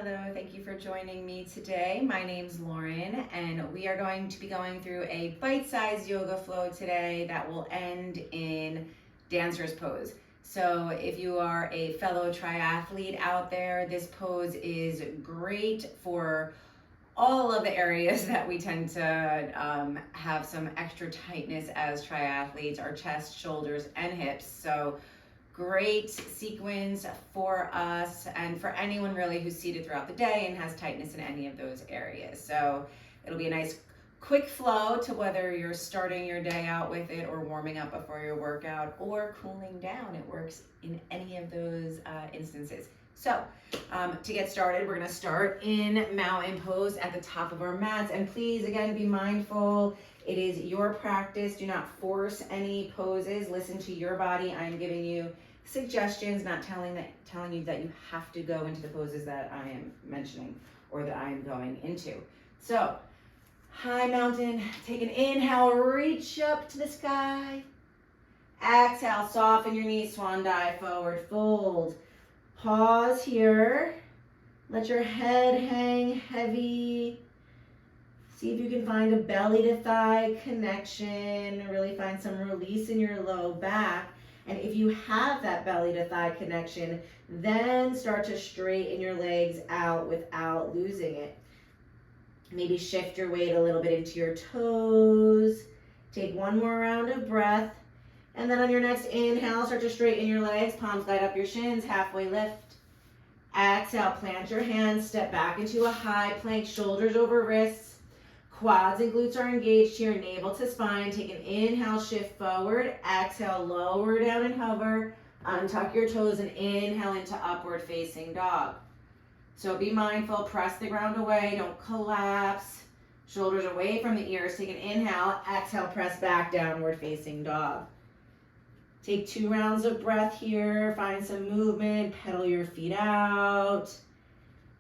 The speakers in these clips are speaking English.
Hello, thank you for joining me today. My name's Lauren, and we are going to be going through a bite-sized yoga flow today that will end in dancer's pose. So if you are a fellow triathlete out there, this pose is great for all of the areas that we tend to have some extra tightness as triathletes, our chest, shoulders, and hips. So great sequence for us and for anyone really who's seated throughout the day and has tightness in any of those areas. So it'll be a nice quick flow to whether you're starting your day out with it or warming up before your workout or cooling down. It works in any of those instances. So to get started, we're going to start in mountain pose at the top of our mats. And please, again, be mindful. It is your practice. Do not force any poses. Listen to your body. I'm giving you suggestions, not telling you that you have to go into the poses that I am mentioning or that I am going into. So, high mountain, take an inhale, reach up to the sky. Exhale, soften your knees, swan dive forward, fold. Pause here. Let your head hang heavy. See if you can find a belly to thigh connection. Really find some release in your low back. And if you have that belly to thigh connection, then start to straighten your legs out without losing it. Maybe shift your weight a little bit into your toes. Take one more round of breath. And then on your next inhale, start to straighten your legs. Palms guide up your shins, halfway lift. Exhale, plant your hands, step back into a high plank, shoulders over wrists. Quads and glutes are engaged here, navel to spine. Take an inhale, shift forward. Exhale, lower down and hover. Untuck your toes and inhale into upward facing dog. So be mindful, press the ground away, don't collapse. Shoulders away from the ears. Take an inhale, exhale, press back, downward facing dog. Take 2 rounds of breath here. Find some movement, pedal your feet out.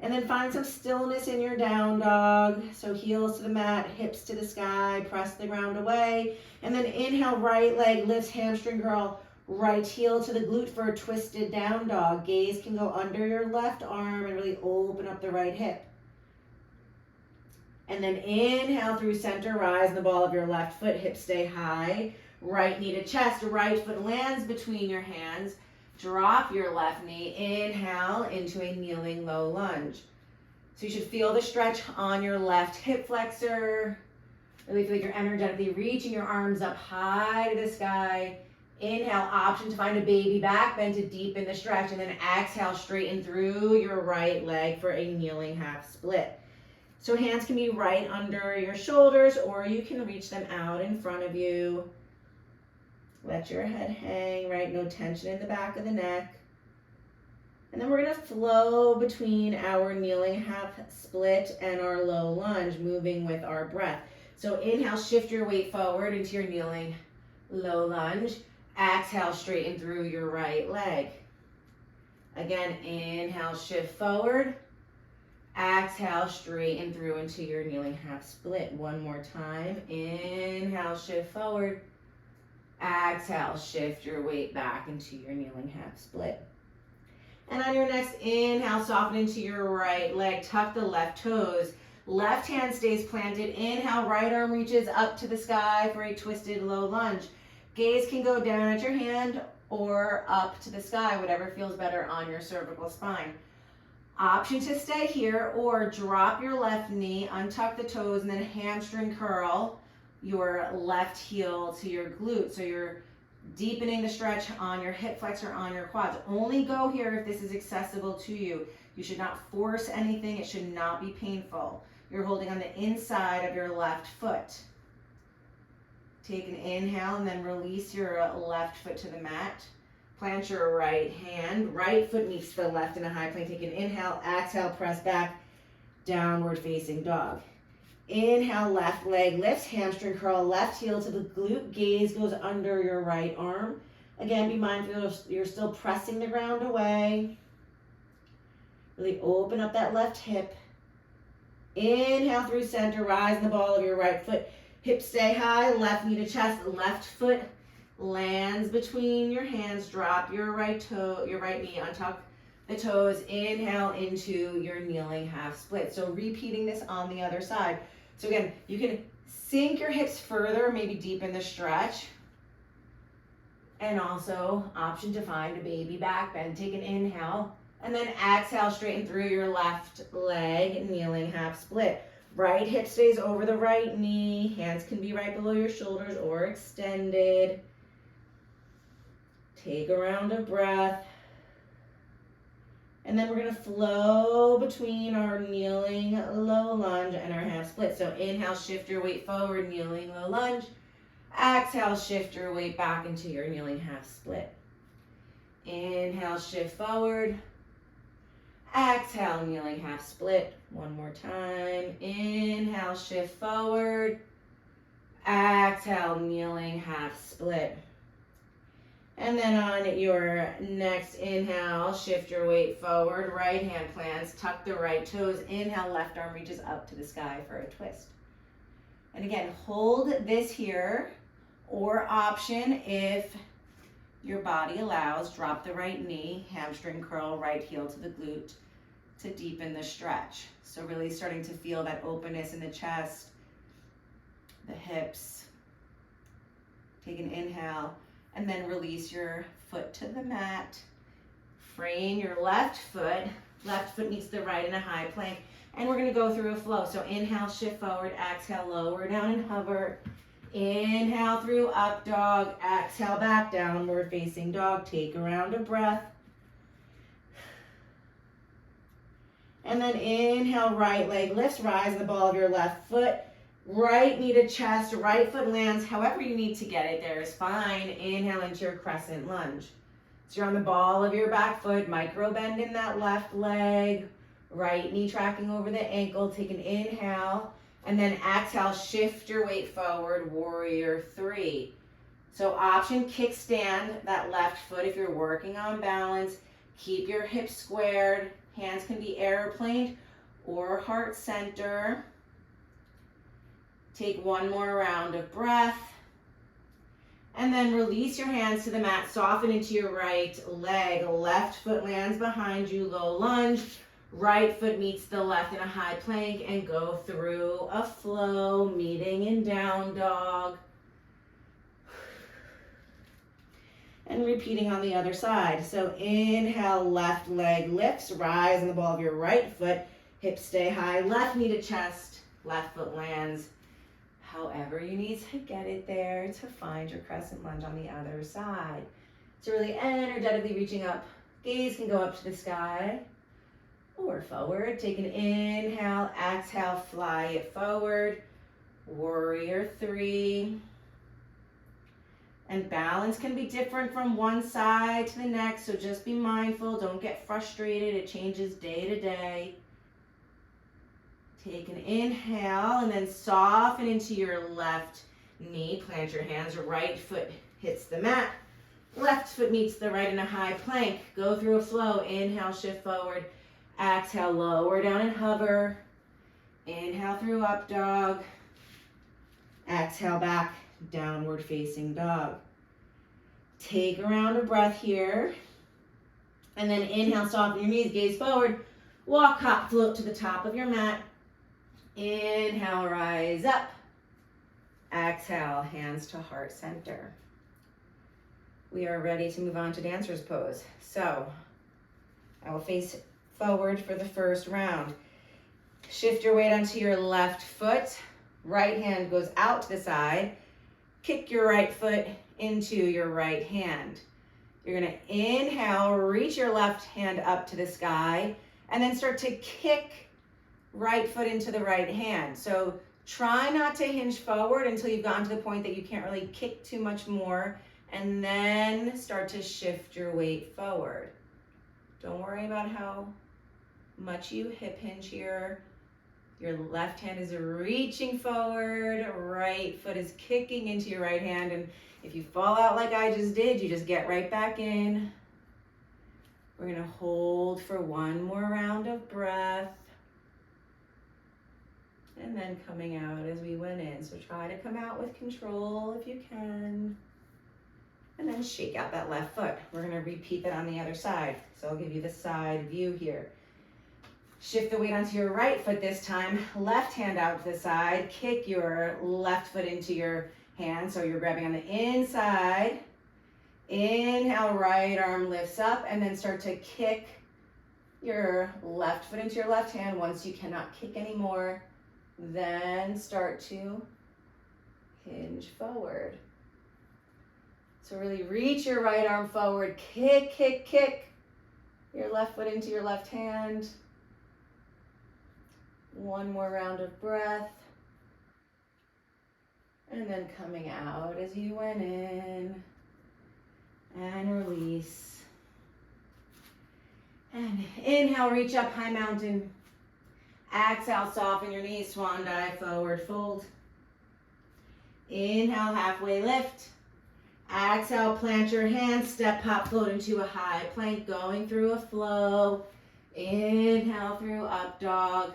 And then find some stillness in your down dog. So heels to the mat, hips to the sky, press the ground away. And then inhale, right leg lifts, hamstring curl, right heel to the glute for a twisted down dog. Gaze can go under your left arm and really open up the right hip. And then inhale through center, rise the ball of your left foot, hips stay high. Right knee to chest, right foot lands between your hands. Drop your left knee, inhale into a kneeling low lunge. So you should feel the stretch on your left hip flexor. Really feel like you're energetically reaching your arms up high to the sky. Inhale, option to find a baby back bend to deepen the stretch. And then exhale, straighten through your right leg for a kneeling half split. So hands can be right under your shoulders or you can reach them out in front of you. Let your head hang, right? No tension in the back of the neck. And then we're going to flow between our kneeling half split and our low lunge, moving with our breath. So inhale, shift your weight forward into your kneeling low lunge. Exhale, straighten through your right leg. Again, inhale, shift forward. Exhale, straighten through into your kneeling half split. One more time. Inhale, shift forward. Exhale, shift your weight back into your kneeling half split. And on your next inhale, soften into your right leg, tuck the left toes. Left hand stays planted. Inhale, right arm reaches up to the sky for a twisted low lunge. Gaze can go down at your hand or up to the sky, whatever feels better on your cervical spine. Option to stay here or drop your left knee, untuck the toes, and then hamstring curl your left heel to your glute. So you're deepening the stretch on your hip flexor, on your quads. Only go here if this is accessible to you. You should not force anything. It should not be painful. You're holding on the inside of your left foot. Take an inhale and then release your left foot to the mat. Plant your right hand. Right foot meets the left in a high plank. Take an inhale, exhale, press back, downward facing dog. Inhale, left leg lifts, hamstring curl, left heel to the glute, gaze goes under your right arm. Again, be mindful you're still pressing the ground away. Really open up that left hip. Inhale through center, rise the ball of your right foot. Hips stay high, left knee to chest, left foot lands between your hands. Drop your right toe, your right knee, untuck the toes, inhale into your kneeling half split. So repeating this on the other side. So again, you can sink your hips further, maybe deepen the stretch. And also option to find a baby back bend. Take an inhale and then exhale, straighten through your left leg, kneeling half split. Right hip stays over the right knee. Hands can be right below your shoulders or extended. Take a round of breath. And then we're gonna flow between our kneeling low lunge and our half split. So inhale, shift your weight forward, kneeling low lunge. Exhale, shift your weight back into your kneeling half split. Inhale, shift forward. Exhale, kneeling half split. One more time. Inhale, shift forward. Exhale, kneeling half split. And then on your next inhale, shift your weight forward. Right hand plants, tuck the right toes. Inhale, left arm reaches up to the sky for a twist. And again, hold this here, or option if your body allows, drop the right knee, hamstring curl, right heel to the glute to deepen the stretch. So really starting to feel that openness in the chest, the hips. Take an inhale and then release your foot to the mat. Frame your left foot meets the right in a high plank. And we're gonna go through a flow. So inhale, shift forward, exhale, lower down and hover. Inhale through up dog, exhale back, downward facing dog. Take a round of breath. And then inhale, right leg lifts, rise the ball of your left foot. Right knee to chest, right foot lands. However you need to get it there is fine. Inhale into your crescent lunge. So you're on the ball of your back foot, micro bend in that left leg. Right knee tracking over the ankle. Take an inhale. And then exhale, shift your weight forward, warrior three. So option kickstand that left foot if you're working on balance. Keep your hips squared. Hands can be airplaned or heart center. Take one more round of breath. And then release your hands to the mat. Soften into your right leg. Left foot lands behind you, low lunge. Right foot meets the left in a high plank and go through a flow, meeting in down dog. And repeating on the other side. So inhale, left leg lifts, rise on the ball of your right foot. Hips stay high, left knee to chest, left foot lands. However you need to get it there to find your crescent lunge on the other side. So really energetically reaching up. Gaze can go up to the sky or forward. Take an inhale, exhale, fly it forward. Warrior three. And balance can be different from one side to the next, so just be mindful. Don't get frustrated. It changes day to day. Take an inhale and then soften into your left knee. Plant your hands. Right foot hits the mat. Left foot meets the right in a high plank. Go through a flow. Inhale, shift forward. Exhale, lower down and hover. Inhale through up dog. Exhale back, downward facing dog. Take a round of breath here. And then inhale, soften your knees, gaze forward. Walk, hop, float to the top of your mat. Inhale, rise up. Exhale, hands to heart center. We are ready to move on to dancer's pose. So I will face forward for the first round. Shift your weight onto your left foot. Right hand goes out to the side. Kick your right foot into your right hand. You're gonna inhale, reach your left hand up to the sky, and then start to kick right foot into the right hand. So try not to hinge forward until you've gotten to the point that you can't really kick too much more, and then start to shift your weight forward. Don't worry about how much you hip hinge here. Your left hand is reaching forward, right foot is kicking into your right hand, and if you fall out like I just did, you just get right back in. We're gonna hold for one more round of breath. And then coming out as we went in. So try to come out with control if you can. and then shake out that left foot. We're gonna repeat that on the other side. So I'll give you the side view here. Shift the weight onto your right foot this time. Left hand out to the side. Kick your left foot into your hand. So you're grabbing on the inside. Inhale, right arm lifts up, and then start to kick your left foot into your left hand. Once you cannot kick anymore, then start to hinge forward. So really reach your right arm forward. Kick, kick, kick your left foot into your left hand. One more round of breath. And then coming out as you went in. And release. And inhale, reach up, high mountain. Exhale, soften your knees, swan dive, forward fold. Inhale, halfway lift. Exhale, plant your hands, step, hop, float into a high plank, going through a flow. Inhale through up dog.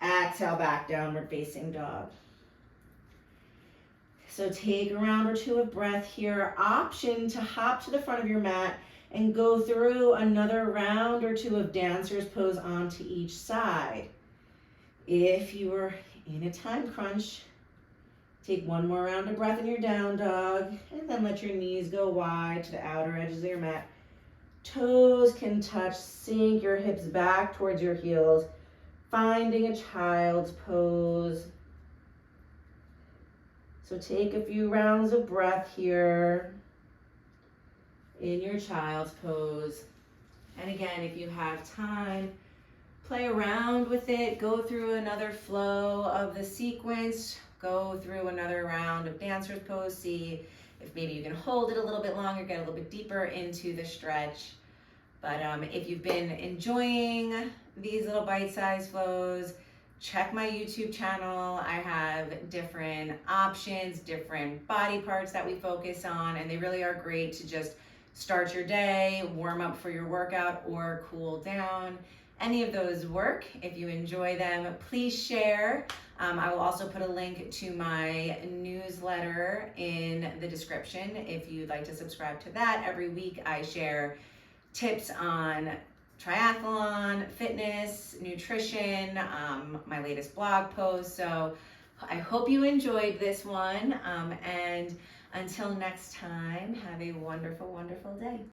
Exhale, back downward facing dog. So take a round or two of breath here. Option to hop to the front of your mat and go through another round or two of dancer's pose onto each side. If you are in a time crunch, take one more round of breath in your down dog, and then let your knees go wide to the outer edges of your mat. Toes can touch, sink your hips back towards your heels, finding a child's pose. So take a few rounds of breath here in your child's pose. And again, if you have time, play around with it, go through another flow of the sequence, go through another round of dancer's pose, see if maybe you can hold it a little bit longer, get a little bit deeper into the stretch. But if you've been enjoying these little bite-sized flows, check my YouTube channel. I have different options, different body parts that we focus on, and they really are great to just start your day, warm up for your workout, or cool down. Any of those work. If you enjoy them, please share. I will also put a link to my newsletter in the description if you'd like to subscribe to that. Every week I share tips on triathlon, fitness, nutrition, my latest blog post. So I hope you enjoyed this one. And until next time, have a wonderful, wonderful day.